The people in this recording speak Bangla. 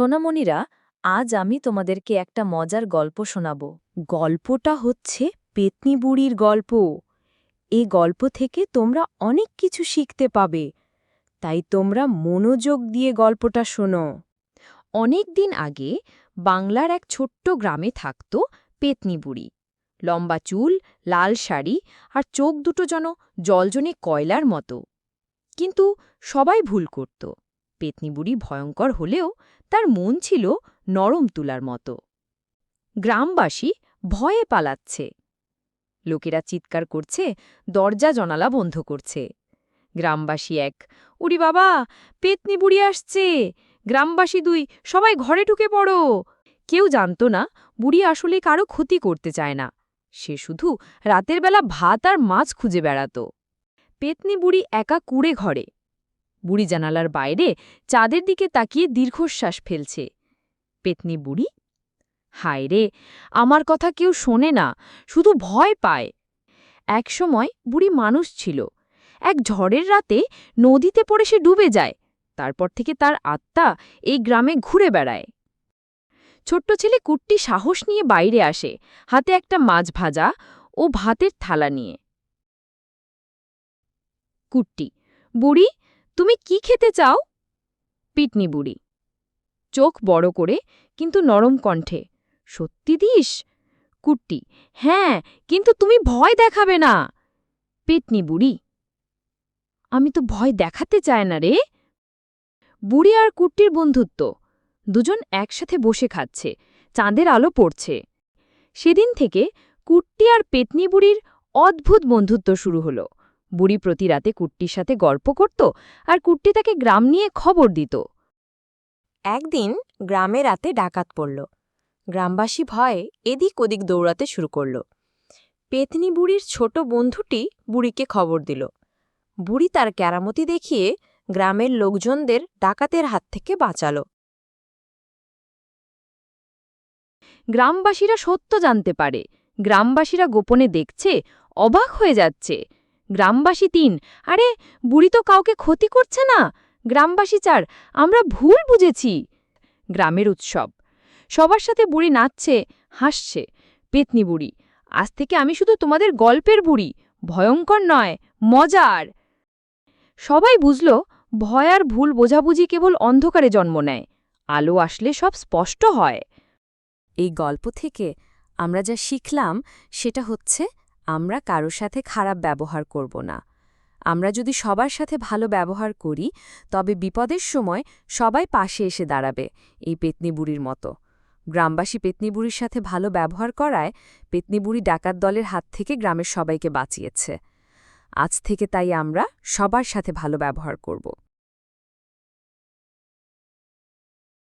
সোনামণিরা, আজ আমি তোমাদেরকে একটা মজার গল্প শোনাব। গল্পটা হচ্ছে পেতনি বুড়ির গল্প। এই গল্প থেকে তোমরা অনেক কিছু শিখতে পাবে, তাই তোমরা মনোযোগ দিয়ে গল্পটা শোনো। অনেক দিন আগে বাংলার এক ছোট্ট গ্রামে থাকত পেতনি বুড়ি। লম্বা চুল, লাল শাড়ি আর চোখ দুটো যেন জলজনে কয়লার মতো। কিন্তু সবাই ভুল করত। পেতনি বুড়ি ভয়ঙ্কর হলেও তার মন ছিল নরম তুলার মতো। গ্রামবাসী ভয়ে পালাচ্ছে। লোকেরা চিৎকার করছে, দরজা জানালা বন্ধ করছে। গ্রামবাসী এক, উড়ি বাবা, পেতনি বুড়ি আসছে! গ্রামবাসী দুই, সবাই ঘরে ঢুকে পড়ো! কেউ জানত না বুড়ি আসলে কারো ক্ষতি করতে চায় না। সে শুধু রাতের বেলা ভাত আর মাছ খুঁজে বেড়াত। পেতনি বুড়ি একা কুড়ে ঘরে। বুড়ি জানালার বাইরে চাঁদের দিকে তাকিয়ে দীর্ঘশ্বাস ফেলছে। পেতনি বুড়ি, হায় রে, আমার কথা কেউ শোনে না, শুধু ভয় পায়। একসময় বুড়ি মানুষ ছিল। এক ঝড়ের রাতে নদীতে পড়ে সে ডুবে যায়। তারপর থেকে তার আত্মা এই গ্রামে ঘুরে বেড়ায়। ছোট্ট ছেলে কুট্টি সাহস নিয়ে বাইরে আসে, হাতে একটা মাছ ভাজা ও ভাতের থালা নিয়ে। কুট্টি, বুড়ি, তুমি কি খেতে চাও? পেতনি বুড়ি, চোখ বড় করে কিন্তু নরম কণ্ঠে, সত্যি দিস? কুট্টি, হ্যাঁ, কিন্তু তুমি ভয় দেখাবে না। পেতনি বুড়ি, আমি তো ভয় দেখাতে চাই না রে। বুড়ি আর কুট্টির বন্ধুত্ব। দুজন একসাথে বসে খাচ্ছে, চাঁদের আলো পড়ছে। সেদিন থেকে কুট্টি আর পেতনি বুড়ির অদ্ভুত বন্ধুত্ব শুরু হলো। বুড়ি প্রতি রাতে কুট্টির সাথে গল্প করত আর কুট্টি তাকে গ্রাম নিয়ে খবর দিত। একদিন গ্রামে রাতে ডাকাত পড়ল। গ্রামবাসী ভয়ে এদিক ওদিক দৌড়াতে শুরু করল। পেতনি বুড়ির ছোট বন্ধুটি বুড়িকে খবর দিল। বুড়ি তার কেরামতি দেখিয়ে গ্রামের লোকজনদের ডাকাতের হাত থেকে বাঁচাল। গ্রামবাসীরা সত্য জানতে পারে। গ্রামবাসীরা গোপনে দেখছে, অবাক হয়ে যাচ্ছে। গ্রামবাসী ৩, আরে, বুড়ি তো কাউকে ক্ষতি করছে না। গ্রামবাসী ৪, আমরা ভুল বুঝেছি। গ্রামের উৎসব। সবার সাথে বুড়ি নাচছে, হাসছে। পেতনি বুড়ি, আজ থেকে আমি শুধু তোমাদের গল্পের বুড়ি, ভয়ঙ্কর নয়, মজার। সবাই বুঝল, ভয় আর ভুল বোঝাবুঝি কেবল অন্ধকারে জন্ম নেয়, আলো আসলে সব স্পষ্ট হয়। এই গল্প থেকে আমরা যা শিখলাম সেটা হচ্ছে, আমরা কারোর সাথে খারাপ ব্যবহার করব না। আমরা যদি সবার সাথে ভালো ব্যবহার করি, তবে বিপদের সময় সবাই পাশে এসে দাঁড়াবে, এই পেতনি বুড়ির মতো। গ্রামবাসী পেতনি বুড়ির সাথে ভালো ব্যবহার করায় পেতনি বুড়ি ডাকাত দলের হাত থেকে গ্রামের সবাইকে বাঁচিয়েছে। আজ থেকে তাই আমরা সবার সাথে ভালো ব্যবহার করব।